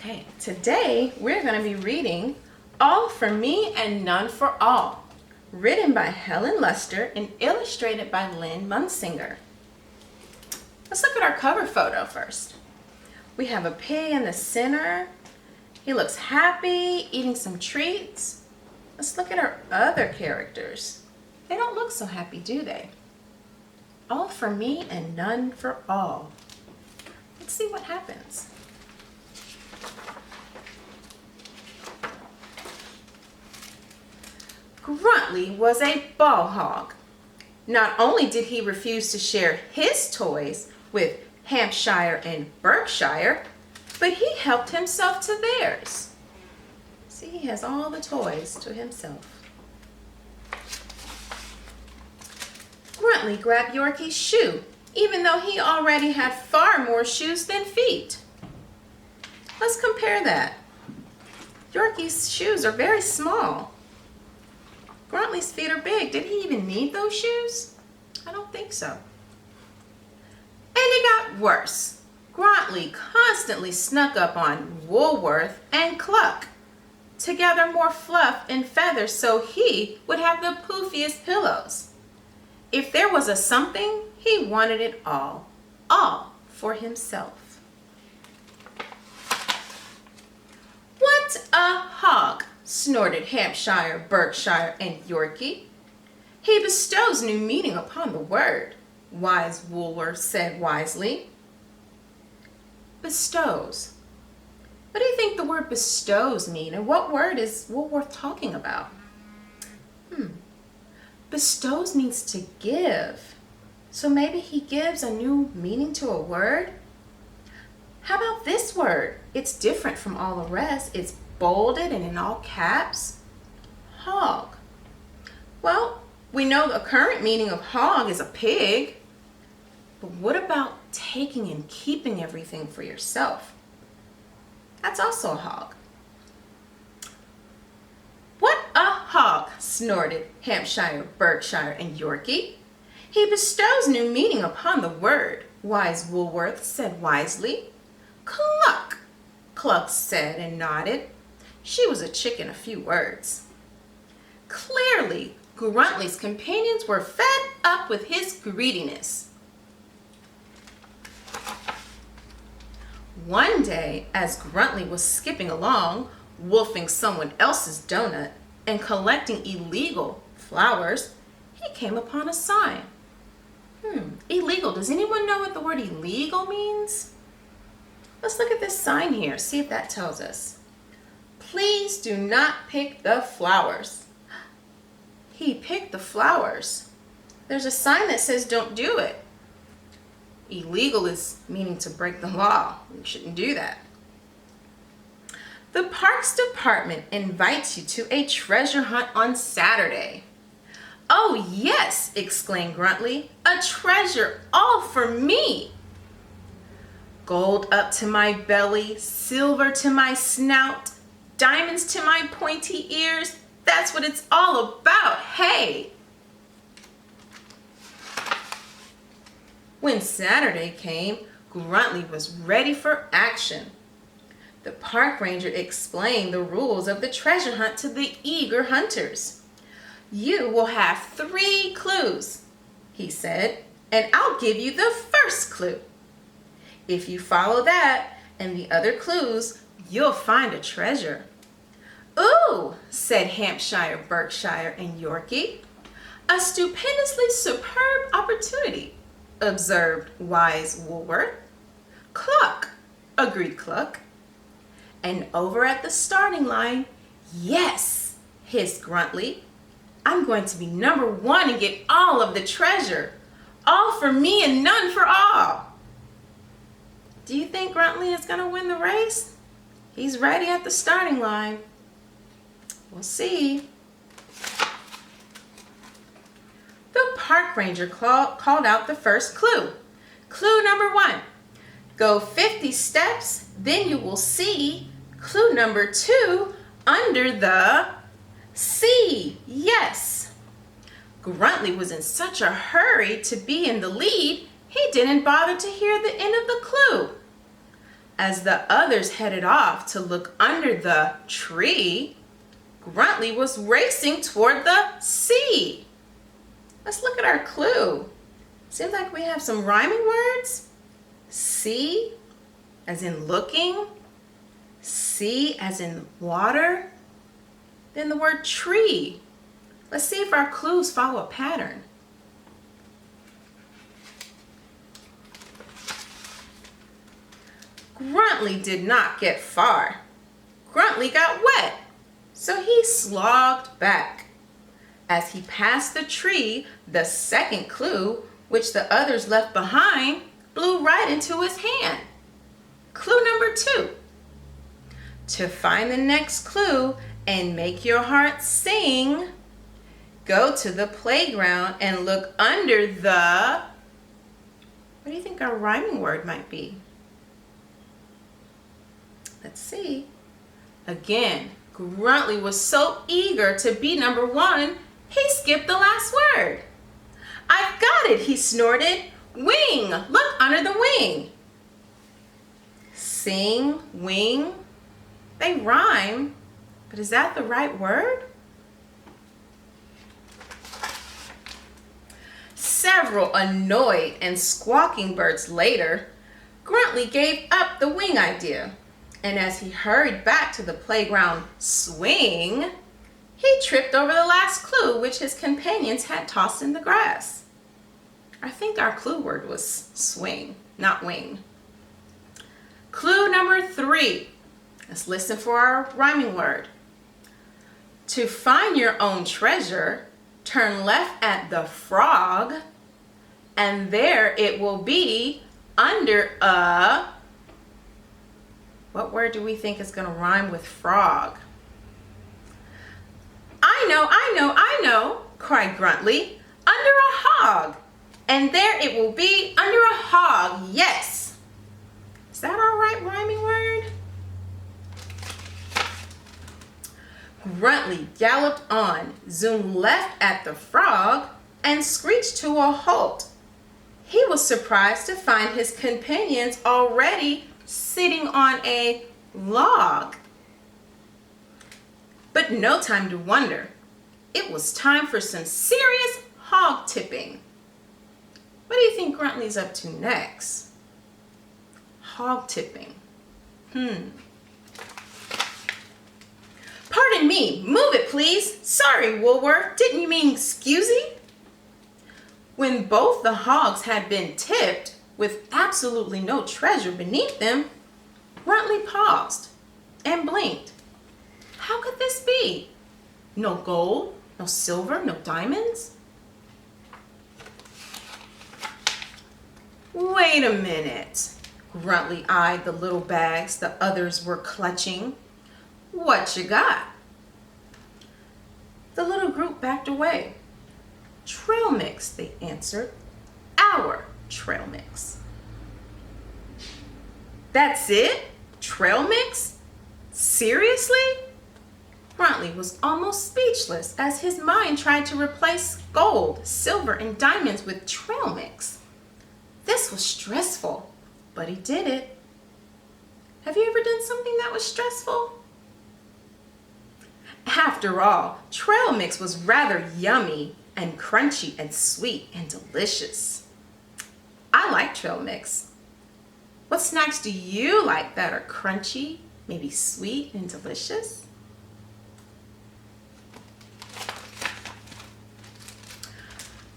Okay, today we're going to be reading All for Me and None for All, written by Helen Luster and illustrated by Lynn Munsinger. Let's look at our cover photo first. We have a pig in the center. He looks happy, eating some treats. Let's look at our other characters. They don't look so happy, do they? All for me and none for all. Let's see what happens. Gruntly was a ball hog. Not only did he refuse to share his toys with Hampshire and Berkshire, but he helped himself to theirs. See, he has all the toys to himself. Gruntly grabbed Yorkie's shoe, even though he already had far more shoes than feet. Let's compare that. Yorkie's shoes are very small. Gruntly's feet are big. Did he even need those shoes? I don't think so. And it got worse. Gruntly constantly snuck up on Woolworth and Cluck to gather more fluff and feathers so he would have the poofiest pillows. If there was a something, he wanted it all for himself. What a hog! Snorted Hampshire, Berkshire, and Yorkie. He bestows new meaning upon the word, wise Woolworth said wisely. Bestows. What do you think the word bestows mean, and what word is Woolworth talking about? Bestows means to give. So maybe he gives a new meaning to a word? How about this word? It's different from all the rest. It's bolded and in all caps. Hog. Well, we know the current meaning of hog is a pig. But what about taking and keeping everything for yourself? That's also a hog. What a hog, snorted Hampshire, Berkshire, and Yorkie. He bestows new meaning upon the word, wise Woolworth said wisely. Cluck, Cluck said and nodded. She was a chick in a few words. Clearly, Gruntly's companions were fed up with his greediness. One day, as Gruntly was skipping along, wolfing someone else's donut and collecting illegal flowers, he came upon a sign. Illegal. Does anyone know what the word illegal means? Let's look at this sign here, see if that tells us. Please do not pick the flowers. He picked the flowers. There's a sign that says don't do it. Illegal is meaning to break the law. You shouldn't do that. The Parks Department invites you to a treasure hunt on Saturday. Oh yes, exclaimed Gruntly, a treasure all for me. Gold up to my belly, silver to my snout, diamonds to my pointy ears, that's what it's all about, hey! When Saturday came, Gruntly was ready for action. The park ranger explained the rules of the treasure hunt to the eager hunters. You will have 3 clues, he said, and I'll give you the first clue. If you follow that and the other clues, you'll find a treasure. Ooh, said Hampshire, Berkshire, and Yorkie. A stupendously superb opportunity, observed wise Woolworth. Cluck, agreed Cluck. And over at the starting line, yes, hissed Gruntly. I'm going to be number 1 and get all of the treasure. All for me and none for all. Do you think Gruntly is going to win the race? He's ready at the starting line. We'll see. The park ranger called out the first clue. Clue number 1. Go 50 steps, then you will see clue number 2 under the sea. Yes. Gruntly was in such a hurry to be in the lead, he didn't bother to hear the end of the clue. As the others headed off to look under the tree, Gruntley was racing toward the sea. Let's look at our clue. Seems like we have some rhyming words. See, as in looking. See, as in water. Then the word tree. Let's see if our clues follow a pattern. Gruntley did not get far. Gruntley got wet, so he slogged back. As he passed the tree, the second clue, which the others left behind, blew right into his hand. Clue number 2. To find the next clue and make your heart sing, go to the playground and look under the... What do you think our rhyming word might be? Let's see. Again, Gruntley was so eager to be number 1, he skipped the last word. I've got it, he snorted. Wing, look under the wing. Sing, wing, they rhyme, but is that the right word? Several annoyed and squawking birds later, Gruntley gave up the wing idea. And as he hurried back to the playground swing, he tripped over the last clue which his companions had tossed in the grass. I think our clue word was swing, not wing. Clue number 3. Let's listen for our rhyming word. To find your own treasure, turn left at the frog, and there it will be under a... What word do we think is going to rhyme with frog? I know, cried Gruntley. Under a hog. And there it will be under a hog, yes. Is that our right rhyming word? Gruntley galloped on, zoomed left at the frog, and screeched to a halt. He was surprised to find his companions already sitting on a log. But no time to wonder. It was time for some serious hog tipping. What do you think Gruntley's up to next? Hog tipping. Pardon me, move it please. Sorry, Woolworth, didn't you mean excusey? When both the hogs had been tipped, with absolutely no treasure beneath them, Gruntley paused and blinked. How could this be? No gold, no silver, no diamonds? Wait a minute. Gruntley eyed the little bags the others were clutching. What you got? The little group backed away. Trail mix, they answered. Our trail mix. That's it? Trail mix? Seriously? Gruntley was almost speechless as his mind tried to replace gold, silver, and diamonds with trail mix. This was stressful, but he did it. Have you ever done something that was stressful? After all, trail mix was rather yummy and crunchy and sweet and delicious. I like trail mix. What snacks do you like that are crunchy, maybe sweet and delicious?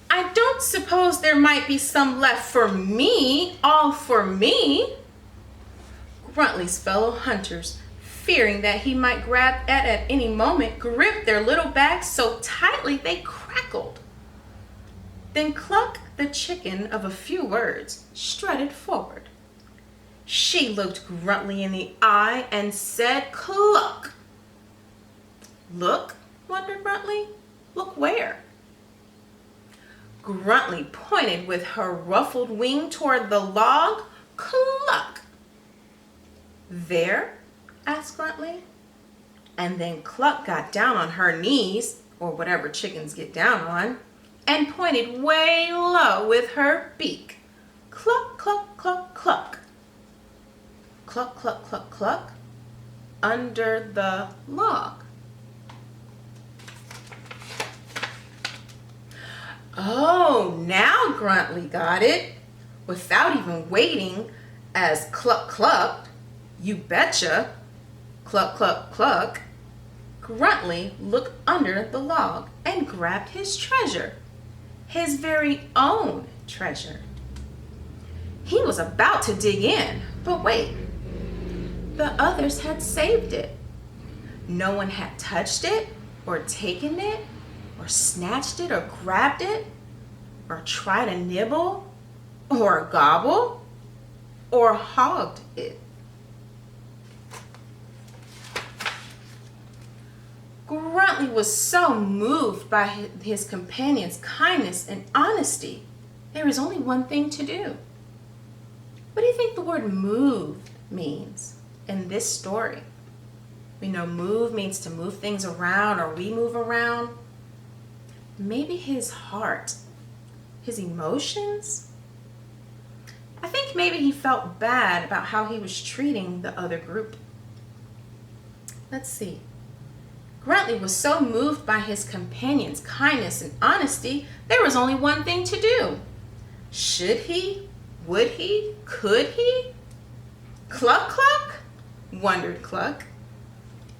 I don't suppose there might be some left for me, all for me. Gruntley's fellow hunters, fearing that he might grab at any moment, gripped their little bags so tightly they crackled. Then Cluck, the chicken of a few words, strutted forward. She looked Gruntley in the eye and said, "Cluck." Look, wondered Gruntley. Look where? Gruntley pointed with her ruffled wing toward the log. Cluck. There? Asked Gruntley. And then Cluck got down on her knees, or whatever chickens get down on, and pointed way low with her beak. Cluck, cluck, cluck, cluck. cluck, cluck, cluck, cluck under the log? Oh, now Gruntley got it. Without even waiting, as cluck clucked, you betcha, cluck cluck cluck, Gruntley looked under the log and grabbed his treasure, his very own treasure. He was about to dig in, but wait, the others had saved it. No one had touched it or taken it or snatched it or grabbed it or tried to nibble or gobble or hogged it. Gruntley was so moved by his companion's kindness and honesty, there was only one thing to do. What do you think the word move means in this story? We know move means to move things around, or we move around. Maybe his heart, his emotions? I think maybe he felt bad about how he was treating the other group. Let's see. Gruntley was so moved by his companion's kindness and honesty, there was only one thing to do. Should he? Would he? Could he? Cluck, cluck? Wondered Cluck.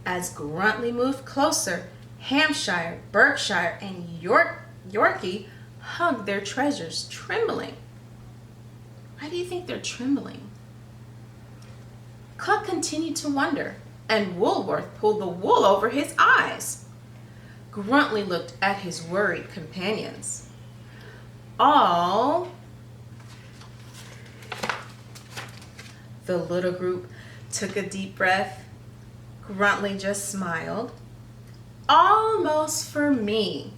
As Gruntley moved closer, Hampshire, Berkshire, and Yorkie hugged their treasures, trembling. Why do you think they're trembling? Cluck continued to wonder, and Woolworth pulled the wool over his eyes. Gruntley looked at his worried companions. The little group took a deep breath. Gruntley just smiled. Almost for me,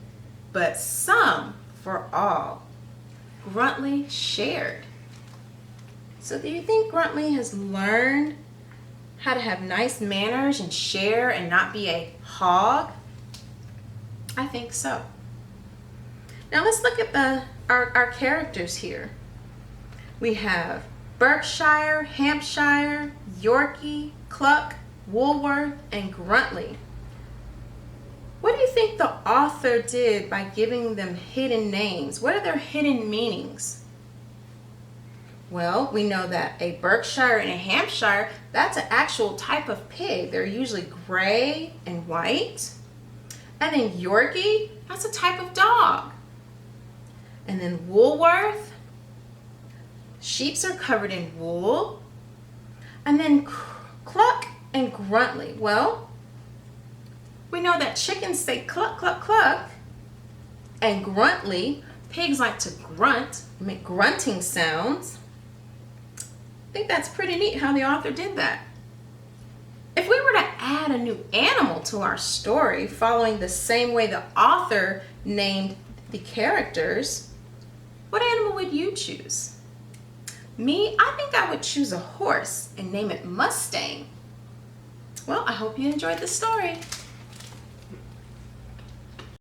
but some for all. Gruntley shared. So do you think Gruntley has learned how to have nice manners and share and not be a hog? I think so. Now let's look at our characters here. We have Berkshire, Hampshire, Yorkie, Cluck, Woolworth, and Gruntley. What do you think the author did by giving them hidden names? What are their hidden meanings? Well, we know that a Berkshire and a Hampshire, that's an actual type of pig. They're usually gray and white. And then Yorkie, that's a type of dog. And then Woolworth, sheeps are covered in wool. And then Cluck and Gruntley. Well, we know that chickens say cluck, cluck, cluck. And Gruntley, pigs like to grunt, make grunting sounds. I think that's pretty neat how the author did that. If we were to add a new animal to our story, following the same way the author named the characters, what animal would you choose? Me, I think I would choose a horse and name it Mustang. Well, I hope you enjoyed the story.